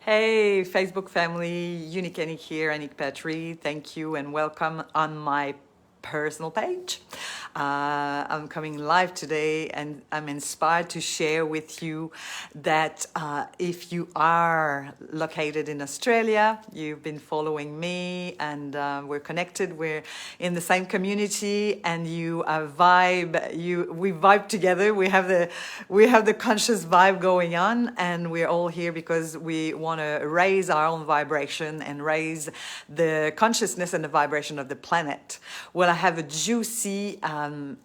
Hey, Facebook family, Anick here, Anick Petrie. Thank you and welcome on my personal page. I'm coming live today and I'm inspired to share with you that if you are located in Australia, you've been following me and we're connected, we're in the same community and we vibe together. We have the conscious vibe going on and we're all here because we want to raise our own vibration and raise the consciousness and the vibration of the planet. Well, I have a juicy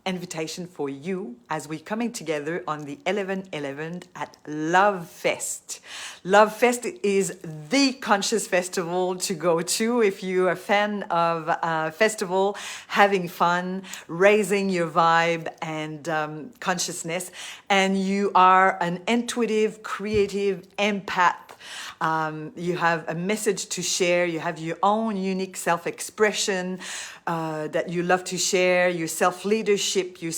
invitation for you as we're coming together on the 11/11 at LOVEFEST. LOVEFEST is the conscious festival to go to if you're a fan of festival, having fun, raising your vibe and consciousness, and you are an intuitive, creative empath. You have a message to share, you have your own unique self-expression that you love to share, your self-leadership, your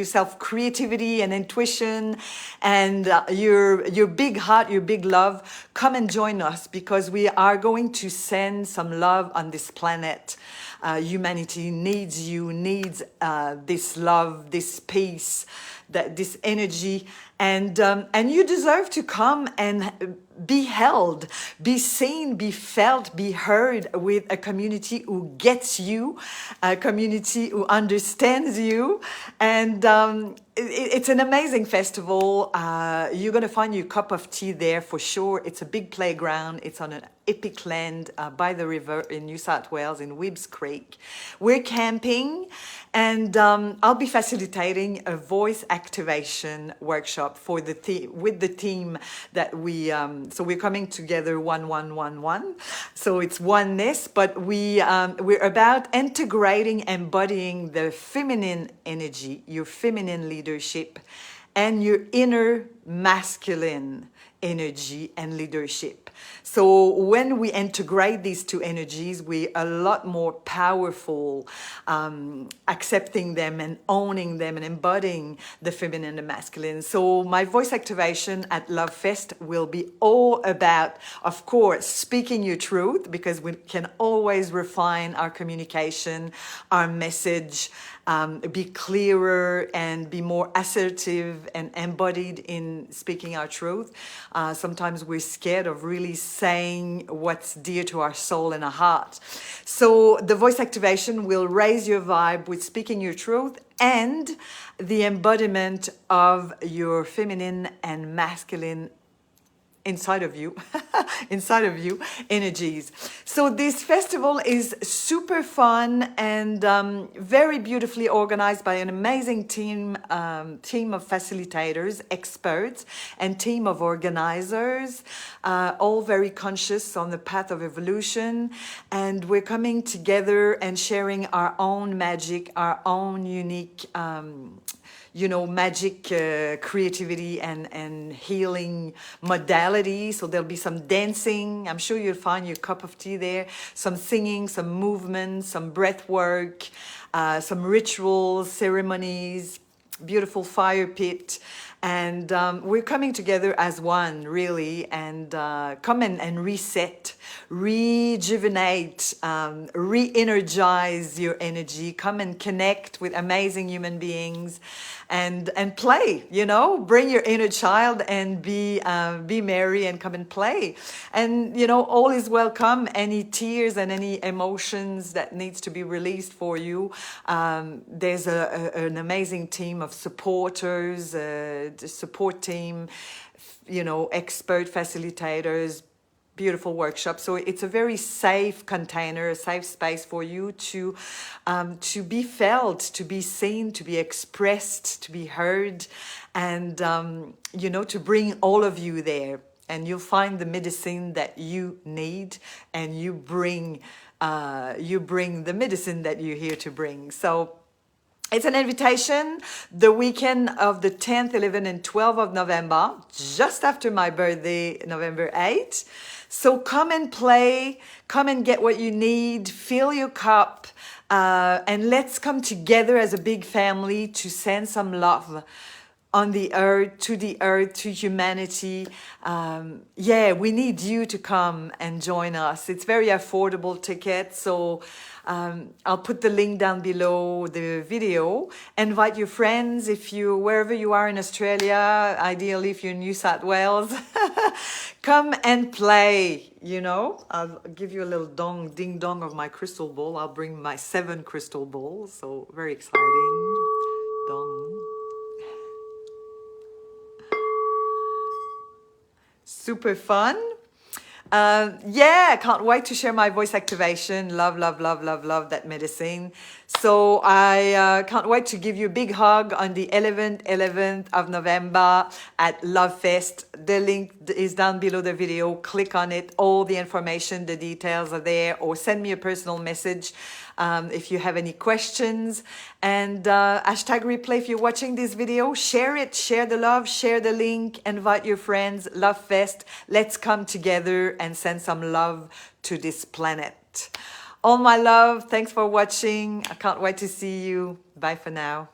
self-creativity and intuition, and your big heart, your big love. Come and join us because we are going to send some love on this planet. Humanity needs you, needs this love, this peace, this energy, and you deserve to come and be held, be seen, be felt, be heard with a community who gets you, a community who understands you, and it's an amazing festival. You're going to find your cup of tea there for sure. It's a big playground. It's on an epic land by the river in New South Wales in Webbs Creek. We're camping and I'll be facilitating a voice activation workshop for with the team that so we're coming together 1111. So it's oneness, but we're about integrating, embodying the feminine energy, your feminine leadership, and your inner masculine energy and leadership. So when we integrate these two energies, we're a lot more powerful, accepting them and owning them and embodying the feminine and the masculine. So my voice activation at LOVEFEST will be all about, of course, speaking your truth, because we can always refine our communication, our message, be clearer and be more assertive and embodied in speaking our truth. Sometimes we're scared of really saying what's dear to our soul and our heart. So the voice activation will raise your vibe with speaking your truth and the embodiment of your feminine and masculine inside of you energies. So this festival is super fun and very beautifully organized by an amazing team of facilitators, experts, and team of organizers, all very conscious on the path of evolution. And we're coming together and sharing our own magic, our own unique magic, creativity and healing modality. So there'll be some dancing. I'm sure you'll find your cup of tea there. Some singing, some movement, some breath work, some rituals, ceremonies, beautiful fire pit. And we're coming together as one, really, and come and reset, rejuvenate, re-energize your energy. Come and connect with amazing human beings and play, bring your inner child and be merry and come and play. And, all is welcome. Any tears and any emotions that needs to be released for you. There's an amazing team of supporters, the support team, expert facilitators, beautiful workshop. So it's a very safe container, a safe space for you to be felt, to be seen, to be expressed, to be heard, and to bring all of you there. And you'll find the medicine that you need, and you bring the medicine that you're here to bring. So it's an invitation the weekend of the 10th, 11th, and 12th of November, just after my birthday, November 8th. So come and play, come and get what you need, fill your cup, and let's come together as a big family to send some love on the earth, to humanity. Yeah, we need you to come and join us. It's very affordable ticket, so I'll put the link down below the video. Invite your friends if you, wherever you are in Australia, ideally if you're in New South Wales, come and play, you know. I'll give you a little ding dong of my crystal ball. I'll bring my 7 crystal balls, so very exciting. Dong. Super fun. Yeah, I can't wait to share my voice activation. Love, love, love, love, love that medicine. So I can't wait to give you a big hug on the 11th of November at LOVEFEST. The link is down below the video. Click on it. All the information, the details are there, or send me a personal message if you have any questions. And hashtag replay if you're watching this video. Share it, share the love, share the link, invite your friends. LOVEFEST. Let's come together and send some love to this planet. All my love, thanks for watching. I can't wait to see you. Bye for now.